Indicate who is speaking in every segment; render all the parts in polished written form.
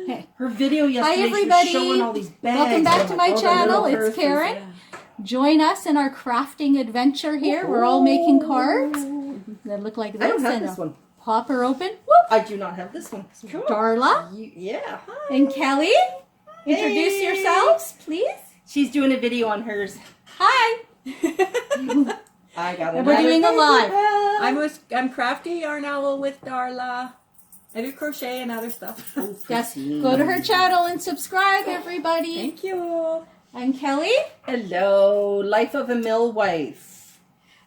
Speaker 1: Hey.
Speaker 2: Her video yesterday,
Speaker 1: Hi, everybody.
Speaker 2: she was showing all these bags.
Speaker 1: Welcome back to my channel. It's
Speaker 3: purses,
Speaker 1: Karen.
Speaker 3: yeah.
Speaker 1: Join us in our crafting adventure here. We're all making cards that look like this.
Speaker 2: I don't have
Speaker 1: and
Speaker 2: this one.
Speaker 1: Pop her open. Whoop.
Speaker 2: I do not have this one. Cool.
Speaker 1: Darla
Speaker 2: Yeah. Hi.
Speaker 1: and Kelly. Introduce
Speaker 2: Hey.
Speaker 1: yourselves, please.
Speaker 2: She's doing a video on hers.
Speaker 1: Hi.
Speaker 2: I got it.
Speaker 1: And we're doing a live.
Speaker 3: I'm Crafty Yarn Owl with Darla. I do crochet and other stuff.
Speaker 1: Yes. Go to her channel and subscribe, everybody.
Speaker 3: Thank you.
Speaker 1: And Kelly.
Speaker 2: Hello, Life of a Mill Wife.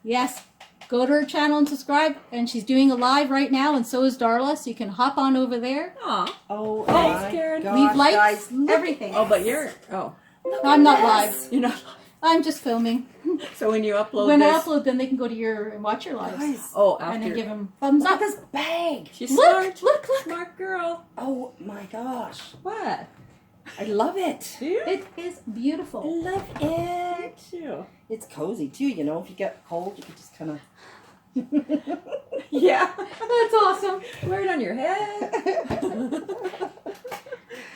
Speaker 1: Yes. Go to her channel and subscribe. And she's doing a live right now, and so is Darla, so you can hop on over there.
Speaker 3: Aw.
Speaker 2: Oh,
Speaker 3: Thanks,
Speaker 2: my
Speaker 3: Karen.
Speaker 2: gosh,
Speaker 1: Leave likes,
Speaker 2: guys, look
Speaker 1: everything.
Speaker 3: Oh, but you're... Oh.
Speaker 1: I'm not live.
Speaker 3: You're not...
Speaker 1: I'm just filming.
Speaker 3: So when you upload
Speaker 1: When I
Speaker 3: this...
Speaker 1: upload them, they can go to your and watch your lives.
Speaker 2: Guys,
Speaker 3: Oh,
Speaker 1: And then
Speaker 3: after...
Speaker 1: give them thumbs
Speaker 2: look
Speaker 1: up.
Speaker 2: at this bag.
Speaker 3: She's
Speaker 1: Look,
Speaker 3: smart.
Speaker 1: look, look.
Speaker 3: Smart girl.
Speaker 2: Oh my gosh.
Speaker 3: What?
Speaker 2: I love it.
Speaker 3: Do you?
Speaker 1: It is
Speaker 2: I
Speaker 1: beautiful.
Speaker 2: love it.
Speaker 3: too.
Speaker 2: It's cozy too, you know. If you get cold, you can just kind of.
Speaker 3: Yeah.
Speaker 1: That's awesome.
Speaker 3: Wear it on your head.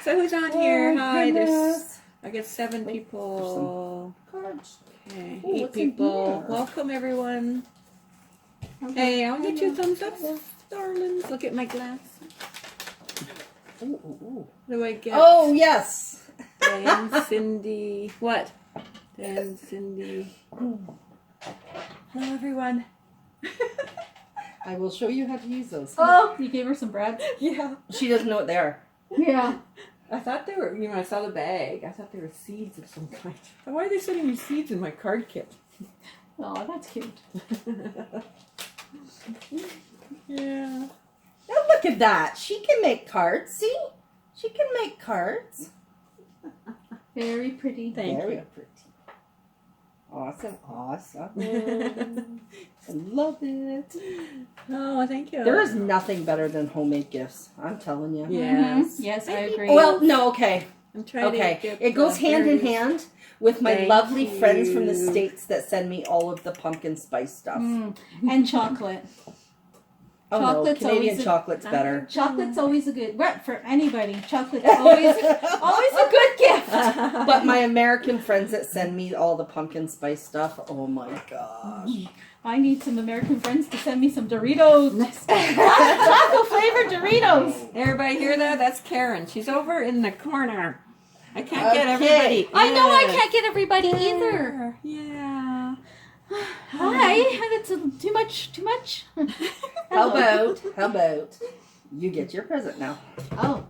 Speaker 3: So who's on here? Hi, there's... I got 7 people.
Speaker 2: Cards.
Speaker 3: Okay,
Speaker 2: Ooh,
Speaker 3: 8
Speaker 2: what's in
Speaker 3: people.
Speaker 2: here?
Speaker 3: Welcome, everyone. Hey, I'll get you thumbs up, darlings. Look at my glass.
Speaker 2: Ooh, ooh, ooh.
Speaker 3: What do I get?
Speaker 2: Oh yes.
Speaker 3: Dan, Cindy. What? Dan, Cindy. Hello, everyone.
Speaker 2: I will show you how to use those.
Speaker 1: Oh, you gave her some bread.
Speaker 3: Yeah.
Speaker 2: She doesn't know what they are.
Speaker 1: Yeah.
Speaker 3: I thought they were, I saw the bag. I thought they were seeds of some kind. Why are they sending me seeds in my card kit?
Speaker 1: Oh, that's cute.
Speaker 3: Yeah.
Speaker 2: Now look at that. She can make cards. See? She can make cards.
Speaker 1: Very pretty.
Speaker 3: Thank
Speaker 2: Very
Speaker 3: you.
Speaker 2: pretty. Awesome. Awesome. I love it.
Speaker 3: Oh, thank you.
Speaker 2: There is nothing better than homemade gifts. I'm telling you.
Speaker 3: Yes.
Speaker 1: Mhm. Yes, I agree.
Speaker 2: Well, no, okay.
Speaker 3: I'm trying to
Speaker 2: Okay.
Speaker 3: get
Speaker 2: It goes
Speaker 3: the
Speaker 2: hand in
Speaker 3: berries.
Speaker 2: hand with my
Speaker 3: Thank
Speaker 2: lovely friends from the
Speaker 3: you.
Speaker 2: States that send me all of the pumpkin spice stuff.
Speaker 1: And chocolate.
Speaker 2: Oh
Speaker 1: Chocolate's
Speaker 2: no, Canadian
Speaker 1: always a-
Speaker 2: chocolate's better.
Speaker 1: Chocolate's always a good, right, for anybody. Chocolate's always a good gift.
Speaker 2: But my American friends that send me all the pumpkin spice stuff, oh my gosh.
Speaker 1: I need some American friends to send me some Doritos. Chocolate flavored Doritos.
Speaker 3: Everybody hear that? That's Karen. She's over in the corner. I can't get
Speaker 2: Okay.
Speaker 3: everybody.
Speaker 1: I know I
Speaker 3: in.
Speaker 1: can't get everybody either.
Speaker 3: Yeah.
Speaker 1: Hi, that's too much.
Speaker 2: How about you get your present now?
Speaker 1: Oh,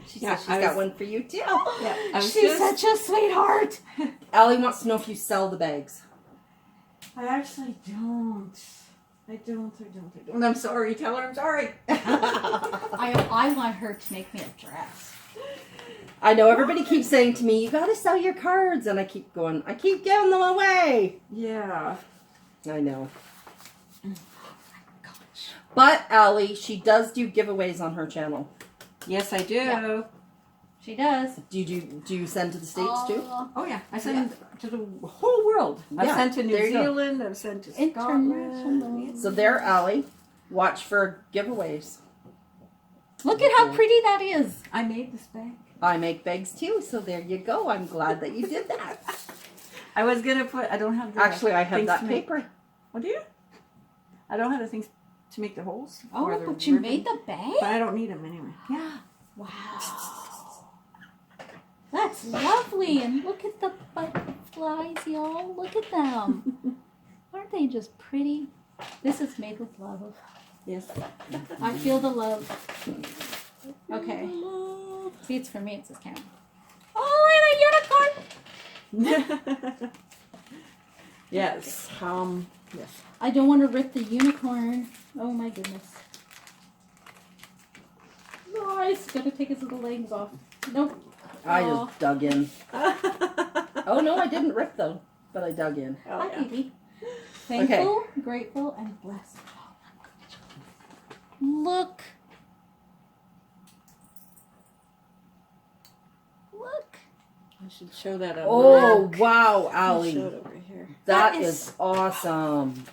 Speaker 2: She
Speaker 3: Yeah,
Speaker 2: says she's got one for you too.
Speaker 3: Yeah. I was
Speaker 1: she's
Speaker 3: just-
Speaker 1: such a sweetheart.
Speaker 2: Allie wants to know if you sell the bags.
Speaker 3: I actually don't. I don't. I'm sorry. Tell her I'm sorry.
Speaker 1: I want her to make me a dress.
Speaker 2: I know everybody keeps saying to me, you gotta sell your cards, and I keep giving them away.
Speaker 3: Yeah.
Speaker 2: I know. But Allie, she does do giveaways on her channel.
Speaker 3: Yes, I do.
Speaker 1: Yeah. She does.
Speaker 2: Do you send to the States too?
Speaker 3: Oh yeah. I sent to the whole world. I've
Speaker 2: Yeah,
Speaker 3: sent to New
Speaker 2: there you go.
Speaker 3: Zealand. I've sent to
Speaker 1: International.
Speaker 3: Scotland.
Speaker 2: So there, Allie, watch for giveaways.
Speaker 1: Look at how pretty that is.
Speaker 3: I made this bag.
Speaker 2: I make bags too, so there you go. I'm glad that you did that.
Speaker 3: I was gonna put. I don't have. The
Speaker 2: Actually, I have
Speaker 3: things
Speaker 2: that
Speaker 3: to make-
Speaker 2: paper.
Speaker 3: What do you? I don't have the things to make the holes.
Speaker 1: Oh,
Speaker 3: or the
Speaker 1: but you
Speaker 3: ribbon,
Speaker 1: made the bag?
Speaker 3: But I don't need them anyway. Yeah.
Speaker 1: Wow. That's lovely. And look at the butterflies, y'all. Look at them. Aren't they just pretty? This is made with love.
Speaker 3: Yes.
Speaker 1: I feel the love. Okay. See, it's for me. It says Karen. Oh, and a unicorn.
Speaker 3: Yes. Yes.
Speaker 1: I don't want to rip the unicorn. Oh, my goodness. Nice. Gotta take his little legs off. Nope.
Speaker 2: I
Speaker 1: Aw.
Speaker 2: just dug in. Oh no, I didn't rip though, but I dug in.
Speaker 1: Hi,
Speaker 3: yeah.
Speaker 1: baby. Thankful, grateful, and blessed. Look. Look.
Speaker 3: I should show that up.
Speaker 2: Oh wow,
Speaker 3: I'll show
Speaker 2: Allie,
Speaker 3: it over here.
Speaker 2: that
Speaker 1: That
Speaker 2: is awesome.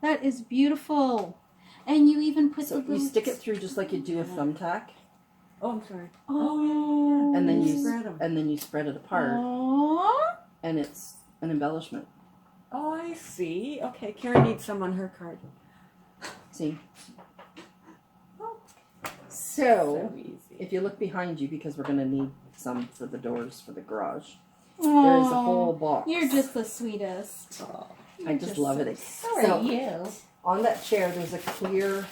Speaker 1: That is beautiful. And you even put
Speaker 2: So
Speaker 1: the
Speaker 2: you
Speaker 1: little...
Speaker 2: stick it through just like you do a thumbtack.
Speaker 3: Oh, I'm sorry.
Speaker 1: Oh.
Speaker 2: And then you
Speaker 3: spread them.
Speaker 2: spread it apart,
Speaker 1: Aww.
Speaker 2: and it's an embellishment.
Speaker 3: Oh, I see. Okay, Karen needs some on her card.
Speaker 2: See. So,
Speaker 3: So easy.
Speaker 2: if you look behind you, because we're gonna need some for the doors for the garage,
Speaker 1: Aww.
Speaker 2: there's a whole box.
Speaker 1: You're just the sweetest.
Speaker 3: Oh.
Speaker 2: I just love it.
Speaker 1: So are you.
Speaker 2: On that chair, there's a clear.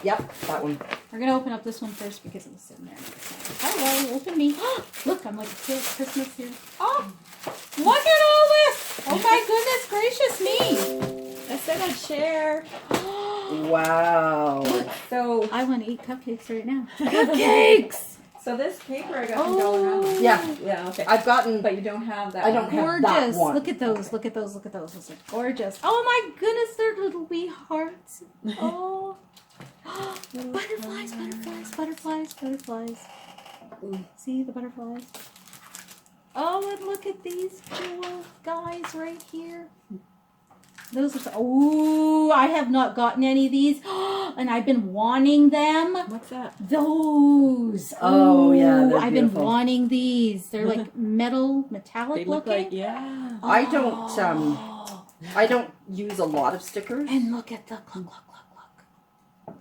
Speaker 2: Yep, that one.
Speaker 1: We're gonna open up this one first because it was sitting there. Hello, open me. Look, I'm like a kid at Christmas here. Oh, look at all this! Oh my goodness gracious me!
Speaker 3: I said I'd share.
Speaker 2: Wow.
Speaker 3: So
Speaker 1: I want to eat cupcakes right now.
Speaker 2: Cupcakes.
Speaker 3: So this paper I got from Dollar
Speaker 2: Yeah.
Speaker 3: Yeah, okay.
Speaker 2: I've gotten.
Speaker 3: But you don't have that.
Speaker 2: I don't
Speaker 3: one.
Speaker 2: have
Speaker 1: Gorgeous!
Speaker 2: that one.
Speaker 1: Look at those! Look at those! Look at those! Those are gorgeous! Oh my goodness, they're little wee hearts. Oh, butterflies! Butterflies! Butterflies! Butterflies! See the butterflies? Oh, and look at these jewel guys right here. Those are oh, I have not gotten any of these, and I've been wanting them.
Speaker 3: What's that?
Speaker 1: Those.
Speaker 2: Oh, yeah, they're
Speaker 1: I've been
Speaker 2: beautiful.
Speaker 1: wanting these. They're like metallic
Speaker 3: They look
Speaker 1: looking.
Speaker 3: like, yeah.
Speaker 2: I don't use a lot of stickers.
Speaker 1: And look at the look, look, look, look.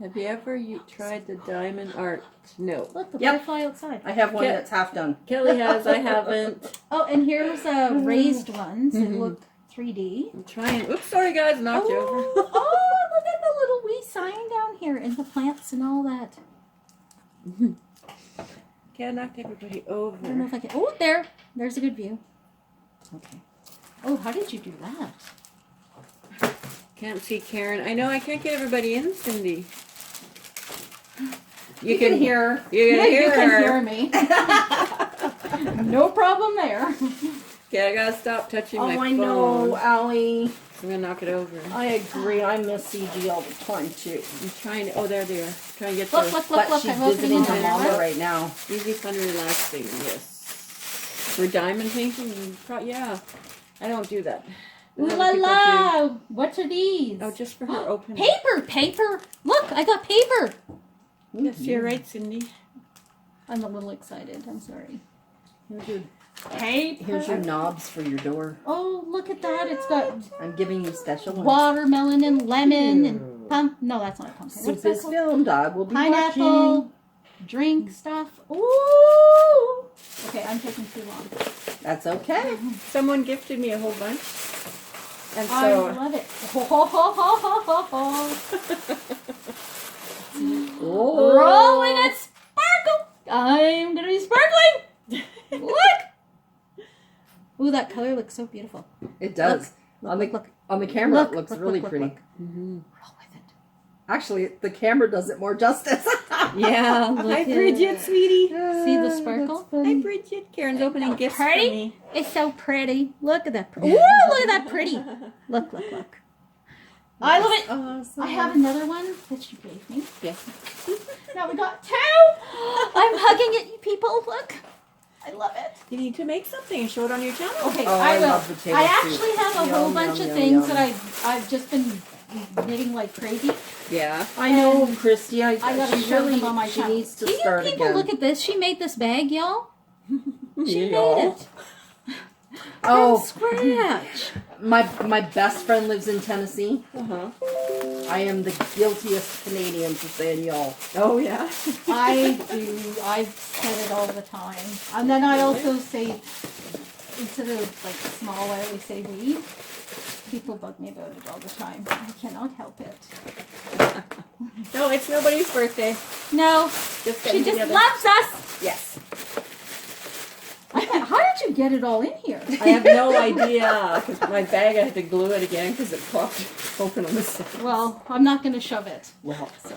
Speaker 3: Have you ever tried the diamond art? No.
Speaker 1: Look, the
Speaker 2: Yep.
Speaker 1: butterfly outside.
Speaker 2: I have one
Speaker 3: Ke-
Speaker 2: that's half done.
Speaker 3: Kelly has, I haven't.
Speaker 1: Oh, and here's raised ones that look 3D.
Speaker 3: I'm trying. Oops, sorry guys, knocked you over.
Speaker 1: Oh, look at the little wee sign down here and the plants and all that.
Speaker 3: Okay, I knocked everybody
Speaker 1: I don't know
Speaker 3: over.
Speaker 1: if I can. Oh, there's a good view. Okay. Oh, how did you do that?
Speaker 3: Can't see Karen. I know I can't get everybody in, Cindy.
Speaker 2: You can hear.
Speaker 3: You're gonna hear
Speaker 1: you can
Speaker 3: her.
Speaker 1: hear me. No problem there.
Speaker 3: Okay, I gotta stop touching my
Speaker 2: Oh, I
Speaker 3: phone.
Speaker 2: know, Allie.
Speaker 3: I'm gonna knock it over.
Speaker 2: I agree. I miss CG all the time too.
Speaker 3: I'm trying to. Oh, there they are. Trying to get
Speaker 1: Look,
Speaker 3: those
Speaker 1: look,
Speaker 2: But
Speaker 1: look,
Speaker 2: she's
Speaker 1: I'm opening
Speaker 2: visiting her
Speaker 1: the
Speaker 2: mama
Speaker 1: camera.
Speaker 2: right now.
Speaker 3: easy, fun, relaxing. Yes. For diamond painting, yeah. I don't do that.
Speaker 1: Ooh
Speaker 3: Other
Speaker 1: la
Speaker 3: people
Speaker 1: la! What are these?
Speaker 3: do. Oh, just for her opening.
Speaker 1: Paper! Look, I got paper!
Speaker 3: Yes, you're right, Cindy.
Speaker 1: I'm a little excited. I'm sorry.
Speaker 2: Here's your,
Speaker 1: Paper!
Speaker 2: here's your knobs for your door.
Speaker 1: Oh, look at that. It's got
Speaker 2: I'm giving you special ones.
Speaker 1: watermelon and lemon and No, that's not a pumpkin.
Speaker 2: Soup
Speaker 1: What's that
Speaker 2: is
Speaker 1: called?
Speaker 2: filmed. I will be
Speaker 1: Pineapple,
Speaker 2: watching.
Speaker 1: drink stuff. Ooh! Okay, I'm taking too long.
Speaker 2: That's okay.
Speaker 3: Someone gifted me a whole bunch. And
Speaker 1: I
Speaker 3: so
Speaker 1: love it. Ho, ho, ho, ho, ho, ho.
Speaker 2: Oh.
Speaker 1: Rolling it sparkle. I'm gonna be sparkling. Look. Ooh, that color looks so beautiful.
Speaker 2: It does.
Speaker 1: Look.
Speaker 2: On the camera,
Speaker 1: Look,
Speaker 2: it looks
Speaker 1: look,
Speaker 2: really
Speaker 1: look,
Speaker 2: pretty.
Speaker 1: look.
Speaker 3: Mhm.
Speaker 1: Roll with it.
Speaker 2: Actually, the camera does it more justice.
Speaker 3: Yeah.
Speaker 1: Look
Speaker 3: Hi,
Speaker 1: at
Speaker 3: Bridget,
Speaker 1: it.
Speaker 3: sweetie.
Speaker 1: See the sparkle?
Speaker 2: That's
Speaker 3: Hi,
Speaker 2: funny.
Speaker 3: Bridget. Karen's opening gifts
Speaker 1: Pretty?
Speaker 3: for me.
Speaker 1: It's so pretty. Look at that. Ooh, look at that pretty. Look. I love it.
Speaker 2: Awesome.
Speaker 1: I have another one that she gave me.
Speaker 3: Yes.
Speaker 1: Now we got 2. I'm hugging it, you people. Look. I love it.
Speaker 3: You need to make something and show it on your channel.
Speaker 1: Okay,
Speaker 2: Oh,
Speaker 1: I
Speaker 2: I
Speaker 1: will.
Speaker 2: love potato
Speaker 1: I
Speaker 2: soup.
Speaker 1: actually have a
Speaker 2: Yum,
Speaker 1: whole bunch
Speaker 2: yum,
Speaker 1: of
Speaker 2: yum,
Speaker 1: things
Speaker 2: yum.
Speaker 1: that I've just been knitting like crazy.
Speaker 3: Yeah.
Speaker 2: I know, Christy.
Speaker 1: I gotta
Speaker 2: she
Speaker 1: show
Speaker 2: really
Speaker 1: them on my
Speaker 2: she
Speaker 1: channel.
Speaker 2: needs to
Speaker 1: See, you
Speaker 2: start
Speaker 1: people,
Speaker 2: again.
Speaker 1: look at this. She made this bag, y'all. She
Speaker 3: Y'all.
Speaker 1: made it.
Speaker 2: Oh,
Speaker 1: From scratch.
Speaker 2: my best friend lives in Tennessee.
Speaker 3: Uh-huh.
Speaker 2: I am the guiltiest Canadian for saying y'all.
Speaker 3: Oh, yeah.
Speaker 1: I do. I've said it all the time. And then I also say, instead of like small, I always say we. People bug me about it all the time. I cannot help it.
Speaker 3: No, it's nobody's birthday.
Speaker 1: No,
Speaker 3: Just
Speaker 1: she
Speaker 3: getting
Speaker 1: just
Speaker 3: together.
Speaker 1: loves us.
Speaker 3: Yes.
Speaker 1: How did you get it all in here?
Speaker 3: I have no idea, because my bag, I had to glue it again because it popped open on the side.
Speaker 1: Well, I'm not going to shove it.
Speaker 3: Well,
Speaker 1: So.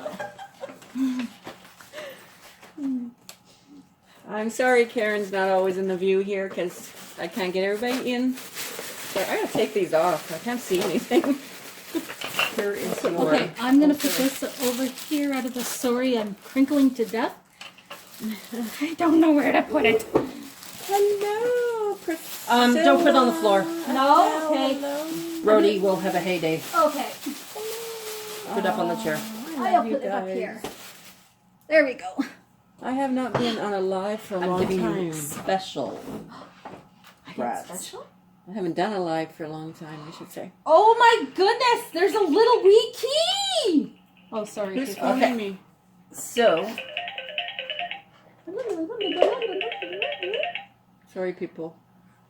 Speaker 3: I'm sorry Karen's not always in the view here because I can't get everybody in. So I gotta take these off. I can't see anything.
Speaker 2: Here is your.
Speaker 1: Okay, I'm going to put this over here out of the sorry. I'm crinkling to death. I don't know where to put it.
Speaker 3: Hello, Priscilla.
Speaker 2: Don't put it on the floor.
Speaker 1: No? Okay.
Speaker 3: Hello.
Speaker 2: Brody will have a heyday.
Speaker 1: Okay.
Speaker 2: Put it up on the chair.
Speaker 1: I'll put it up here. There we go.
Speaker 3: I have not been on a live for a
Speaker 2: I'm
Speaker 3: long
Speaker 2: giving
Speaker 3: time.
Speaker 2: you special.
Speaker 1: I get
Speaker 2: Brats.
Speaker 1: special?
Speaker 3: I haven't done a live for a long time, I should say.
Speaker 1: Oh my goodness, there's a little wee key! Oh, sorry.
Speaker 3: Who's
Speaker 1: people.
Speaker 3: phoning me?
Speaker 2: So,
Speaker 3: Sorry, people.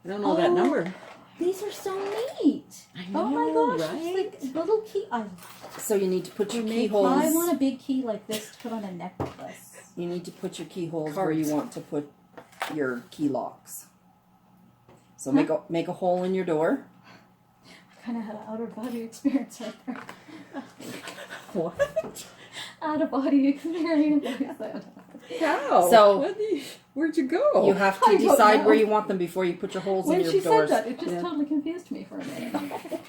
Speaker 3: I don't know that number.
Speaker 1: These are so neat.
Speaker 3: I
Speaker 1: Oh my
Speaker 3: know,
Speaker 1: gosh,
Speaker 3: right?
Speaker 1: it's like little key. I
Speaker 2: you need to put your
Speaker 3: We made
Speaker 2: keyholes.
Speaker 1: I want a big key like this to put on a necklace.
Speaker 2: You need to put your keyholes where you
Speaker 3: Cards.
Speaker 2: want to put your key locks. So make a hole in your door.
Speaker 1: I kind of had an out of body experience right there.
Speaker 3: What?
Speaker 1: Out of body experience. I said.
Speaker 3: How?
Speaker 2: So-
Speaker 3: Where'd you go?
Speaker 2: You have
Speaker 1: I
Speaker 2: to
Speaker 1: don't
Speaker 2: decide
Speaker 1: know.
Speaker 2: where you want them before you put your holes
Speaker 1: When
Speaker 2: in your
Speaker 1: she
Speaker 2: doors.
Speaker 1: said that, it just
Speaker 3: Yeah.
Speaker 1: totally confused me for a minute.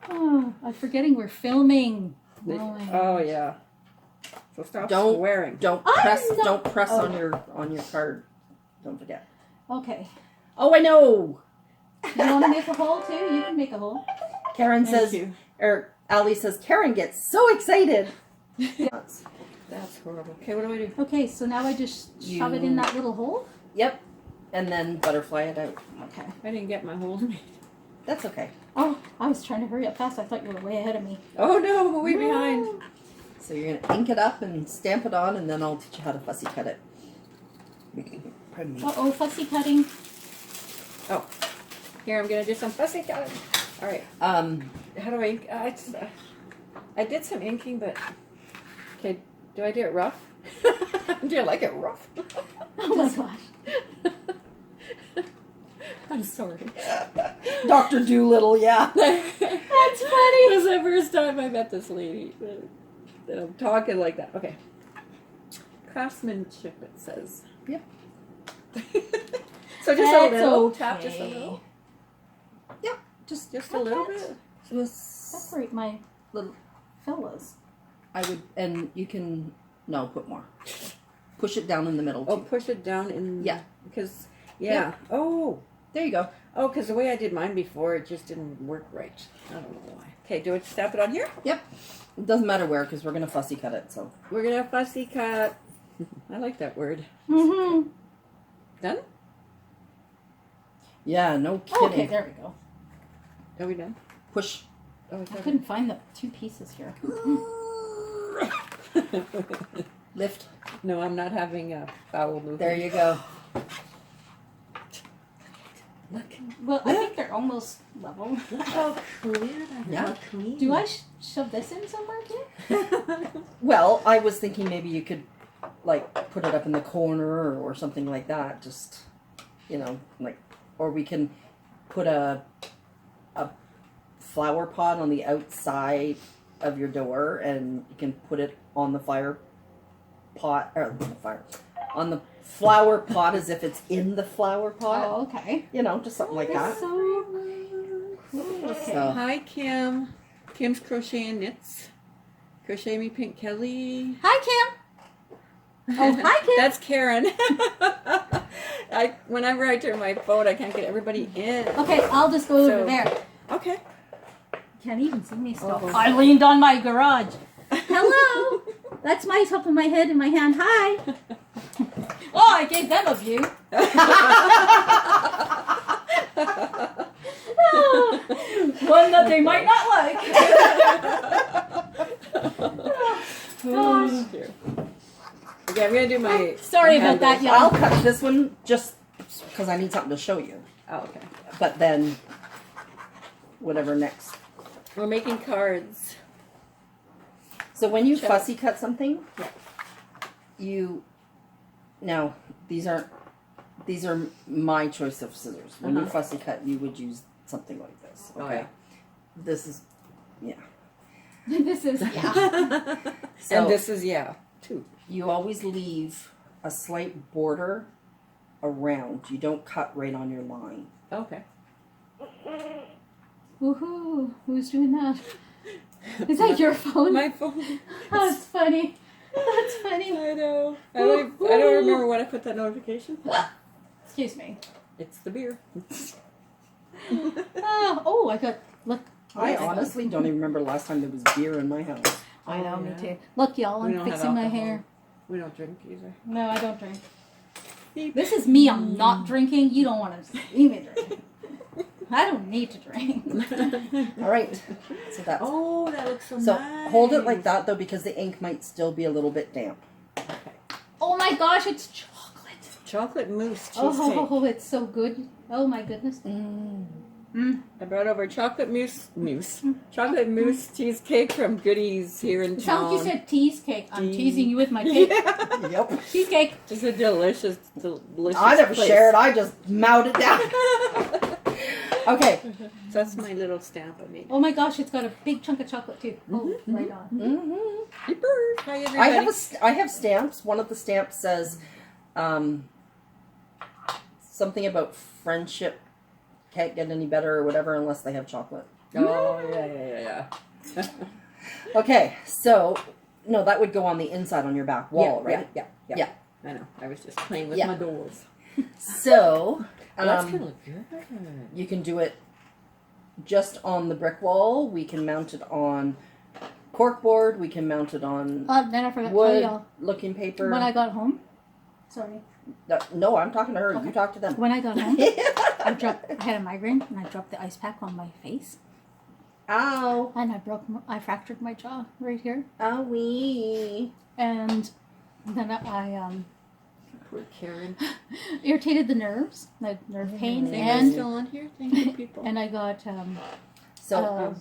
Speaker 1: Oh, I'm forgetting we're filming.
Speaker 3: Oh yeah. So stop
Speaker 2: Don't-
Speaker 3: swearing.
Speaker 2: Don't
Speaker 1: I'm
Speaker 2: press.
Speaker 1: not-
Speaker 2: Don't press
Speaker 1: Oh.
Speaker 2: on your card. Don't forget.
Speaker 1: Okay.
Speaker 2: Oh, I know.
Speaker 1: You want to make a hole too? You can make a hole.
Speaker 2: Karen
Speaker 3: Thank
Speaker 2: says,
Speaker 3: you.
Speaker 2: or Ali says, Karen gets so excited.
Speaker 3: That's horrible. Okay, what do I do?
Speaker 1: Okay, so now I just shove it in that little hole?
Speaker 2: Yep. And then butterfly it out.
Speaker 1: Okay.
Speaker 3: I didn't get my holes made.
Speaker 2: That's okay.
Speaker 1: Oh, I was trying to hurry up fast. I thought you were way ahead of me.
Speaker 3: Oh no, I'm way behind.
Speaker 2: So you're going to ink it up and stamp it on, and then I'll teach you how to fussy cut it. Pardon me.
Speaker 1: Uh-oh, fussy cutting.
Speaker 3: Oh, here I'm gonna do some fussy cutting. All right. How do I ink? I did some inking, but okay. Do I do it rough? Do you like it rough?
Speaker 1: Oh my gosh.
Speaker 3: I'm sorry.
Speaker 2: Dr. Doolittle, yeah.
Speaker 1: That's funny.
Speaker 3: It was the first time I met this lady. That I'm talking like that. Okay. Craftsmanship, it says.
Speaker 2: Yep.
Speaker 3: So just
Speaker 1: That's
Speaker 3: a little.
Speaker 1: okay.
Speaker 3: Tap just a little.
Speaker 2: Yep. Just
Speaker 3: a little bit.
Speaker 1: Separate my little fellas.
Speaker 2: I would, and you can, no, put more. Push it down in the middle, too.
Speaker 3: Oh, push it down in.
Speaker 2: Yeah.
Speaker 3: Because, yeah. Oh.
Speaker 2: There you go.
Speaker 3: Oh, because the way I did mine before, it just didn't work right. I don't know why. Okay, do I snap it on here?
Speaker 2: Yep. It doesn't matter where, because we're going to fussy cut it, so.
Speaker 3: We're going to fussy cut. I like that word.
Speaker 1: Mm-hmm.
Speaker 3: Done?
Speaker 2: Yeah, no kidding.
Speaker 1: Okay, there we go.
Speaker 3: Are we done?
Speaker 2: Push.
Speaker 3: Oh,
Speaker 1: I couldn't find the two pieces here.
Speaker 2: Lift.
Speaker 3: No, I'm not having a foul movement.
Speaker 2: There you go.
Speaker 3: Look.
Speaker 1: Well, I think they're almost level.
Speaker 3: Look how clear that
Speaker 2: Yeah.
Speaker 3: How clean.
Speaker 1: Do I shove this in somewhere too?
Speaker 2: Well, I was thinking maybe you could, like, put it up in the corner or something like that. Just, you know, like, or we can put a flower pot on the outside of your door, and you can put it on the fire pot, or on the flower pot as if it's in the flower pot.
Speaker 1: Oh, okay.
Speaker 2: You know, just something like
Speaker 1: That's
Speaker 2: that.
Speaker 1: so cool. Okay.
Speaker 2: So-
Speaker 3: Hi, Kim. Kim's Crochet and Knits. Crochet Me Pink Kelly.
Speaker 1: Hi, Kim. Oh, hi, Kim.
Speaker 3: That's Karen. Whenever I turn my phone, I can't get everybody in.
Speaker 1: Okay, I'll just go
Speaker 3: So-
Speaker 1: over there.
Speaker 3: Okay.
Speaker 1: Can't even see me still.
Speaker 3: Oh.
Speaker 1: I leaned on my garage. Hello. That's my top of my head and my hand. Hi. Oh, I gave them a view. One that they might not like.
Speaker 3: Oh, dear. Okay, I'm gonna do my.
Speaker 1: Sorry about that, y'all.
Speaker 2: I'll cut this one just because I need something to show you.
Speaker 3: Oh, okay.
Speaker 2: But then, whatever next.
Speaker 3: We're making cards.
Speaker 2: So when you
Speaker 3: Sure.
Speaker 2: fussy cut something,
Speaker 3: Yeah.
Speaker 2: you now these are my choice of scissors. When you
Speaker 3: Uh-huh.
Speaker 2: fussy cut, you would use something like this.
Speaker 3: Oh,
Speaker 2: Okay.
Speaker 3: yeah.
Speaker 2: This is
Speaker 1: This is, yeah.
Speaker 2: so
Speaker 3: And this is, yeah, two.
Speaker 2: you always leave a slight border around. You don't cut right on your line.
Speaker 3: Okay.
Speaker 1: Woohoo. Who's doing that? Is that your phone?
Speaker 3: My phone.
Speaker 1: That's funny. That's funny.
Speaker 3: I know. I don't remember when I put that notification.
Speaker 1: Excuse me.
Speaker 3: It's the beer.
Speaker 1: Oh, I got, look.
Speaker 2: I honestly don't even remember the last time there was beer in my house.
Speaker 1: I know,
Speaker 3: Oh,
Speaker 1: me
Speaker 3: yeah.
Speaker 1: too. Look, y'all,
Speaker 3: We
Speaker 1: I'm
Speaker 3: don't have
Speaker 1: fixing my
Speaker 3: alcohol.
Speaker 1: hair.
Speaker 3: We don't drink either.
Speaker 1: No, I don't drink.
Speaker 3: Beep.
Speaker 1: This is me. I'm not drinking. You don't want to see me drink. I don't need to drink.
Speaker 2: All right. So that's.
Speaker 3: Oh, that looks so
Speaker 2: So
Speaker 3: nice.
Speaker 2: hold it like that though, because the ink might still be a little bit damp.
Speaker 3: Okay.
Speaker 1: Oh my gosh, it's chocolate.
Speaker 3: Chocolate mousse cheesecake.
Speaker 1: Oh, it's so good. Oh my goodness.
Speaker 3: I brought over chocolate chocolate mousse cheesecake from Goodies here in
Speaker 1: It
Speaker 3: town.
Speaker 1: sounds like you said cheesecake. I'm teasing you with my cake.
Speaker 3: Yeah.
Speaker 2: Yep.
Speaker 1: Cheesecake.
Speaker 3: Just a delicious.
Speaker 2: I never
Speaker 3: place.
Speaker 2: shared. I just mowed it down. Okay.
Speaker 3: So that's my little stamp I made.
Speaker 1: Oh my gosh, it's got a big chunk of chocolate too. Oh, right on.
Speaker 2: Mm-hmm.
Speaker 3: Yippers. Hi, everybody.
Speaker 2: I have stamps. One of the stamps says something about friendship can't get any better or whatever unless they have chocolate.
Speaker 3: Oh, yeah.
Speaker 2: Okay, so no, that would go on the inside on your back wall, right?
Speaker 3: Yeah.
Speaker 2: Yeah.
Speaker 3: I know. I was just playing with
Speaker 2: Yeah.
Speaker 3: my dolls.
Speaker 2: So
Speaker 3: Oh, that's kind of good.
Speaker 2: you can do it just on the brick wall. We can mount it on corkboard. We can mount it on
Speaker 1: Then I forgot to tell
Speaker 2: wood
Speaker 1: y'all.
Speaker 2: looking paper.
Speaker 1: When I got home, sorry.
Speaker 2: No, I'm talking to her.
Speaker 1: Okay.
Speaker 2: You talk to them.
Speaker 1: When I got home, I had a migraine and I dropped the ice pack on my face
Speaker 2: Ow.
Speaker 1: and I fractured my jaw right here.
Speaker 2: Owie.
Speaker 1: And then I
Speaker 3: Poor Karen.
Speaker 1: irritated the nerves, the nerve pain,
Speaker 3: Is it
Speaker 1: and
Speaker 3: still on here? Thank you, people.
Speaker 1: and I got
Speaker 2: So,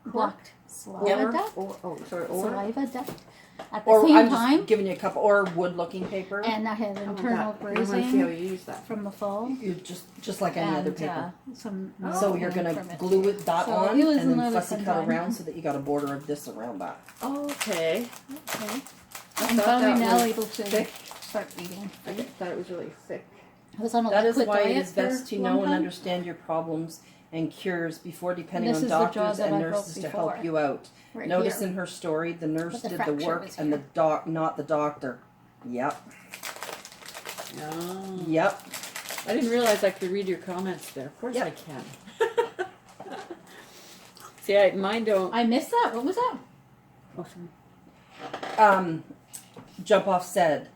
Speaker 1: blocked saliva duct. Saliva duct at the
Speaker 2: or
Speaker 1: same
Speaker 2: I'm
Speaker 1: time,
Speaker 2: just giving you a couple, or wood looking paper.
Speaker 1: and I had internal
Speaker 3: I want to see how
Speaker 1: bruising
Speaker 3: you use that.
Speaker 1: from the fall.
Speaker 2: You just like any other
Speaker 1: And
Speaker 2: paper.
Speaker 1: some
Speaker 2: So you're
Speaker 1: pain
Speaker 2: gonna
Speaker 1: from it.
Speaker 2: glue it that
Speaker 1: So
Speaker 2: on
Speaker 1: it was
Speaker 2: and then
Speaker 1: another
Speaker 2: fussy
Speaker 1: fun
Speaker 2: cut
Speaker 1: time.
Speaker 2: around so that you got a border of this around that.
Speaker 3: Okay.
Speaker 1: Okay.
Speaker 3: I
Speaker 1: I'm
Speaker 3: thought
Speaker 1: finally
Speaker 3: that
Speaker 1: now
Speaker 3: was
Speaker 1: able to
Speaker 3: thick.
Speaker 1: start eating.
Speaker 3: I thought it was really thick.
Speaker 1: I was on a
Speaker 2: That is
Speaker 1: liquid
Speaker 2: why it
Speaker 1: diet
Speaker 2: is best to
Speaker 1: for a
Speaker 2: know
Speaker 1: long
Speaker 2: and
Speaker 1: time.
Speaker 2: understand your problems and cures before depending
Speaker 1: This
Speaker 2: on
Speaker 1: is the jaw
Speaker 2: doctors
Speaker 1: that
Speaker 2: and
Speaker 1: I broke
Speaker 2: nurses to help
Speaker 1: before.
Speaker 2: you out.
Speaker 1: Right
Speaker 2: Notice
Speaker 1: here.
Speaker 2: in her story, the nurse
Speaker 1: But the
Speaker 2: did the
Speaker 1: fracture
Speaker 2: work
Speaker 1: was
Speaker 2: and the
Speaker 1: here.
Speaker 2: not the doctor. Yep.
Speaker 3: Oh.
Speaker 2: Yep.
Speaker 3: I didn't realize I could read your comments there. Of course
Speaker 2: Yep.
Speaker 3: I can. See, mine don't.
Speaker 1: I missed that. What was that?
Speaker 3: Oh, sorry.
Speaker 2: Jump Off said,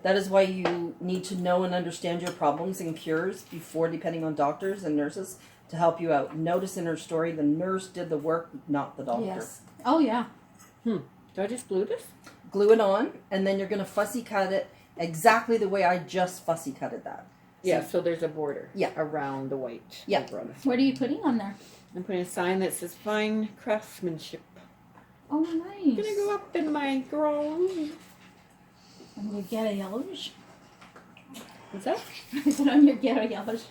Speaker 2: that is why you need to know and understand your problems and cures before depending on doctors and nurses to help you out. Notice in her story, the nurse did the work, not the doctor.
Speaker 1: Yes. Oh yeah.
Speaker 3: Do I just glue this?
Speaker 2: Glue it on, and then you're going to fussy cut it exactly the way I just fussy cutted that.
Speaker 3: Yeah, so there's a border
Speaker 2: Yeah.
Speaker 3: around the white.
Speaker 2: Yeah.
Speaker 3: over on the
Speaker 1: What are you putting on there?
Speaker 3: I'm putting a sign that says fine craftsmanship.
Speaker 1: Oh, nice.
Speaker 3: Gonna go up in my garage.
Speaker 1: On your ghetto yellowish.
Speaker 3: What's that?
Speaker 1: Is it on your ghetto yellowish?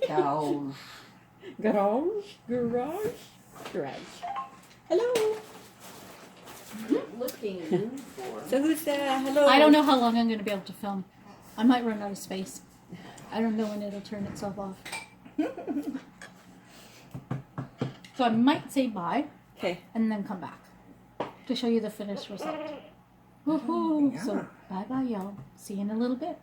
Speaker 2: Cow.
Speaker 3: Garage. Hello.
Speaker 2: Looking for.
Speaker 3: So who's there? Hello.
Speaker 1: I don't know how long I'm going to be able to film. I might run out of space. I don't know when it'll turn itself off. So I might say bye
Speaker 3: Okay.
Speaker 1: and then come back to show you the finished result. Woohoo!
Speaker 2: Yeah.
Speaker 1: So bye bye, y'all. See you in a little bit.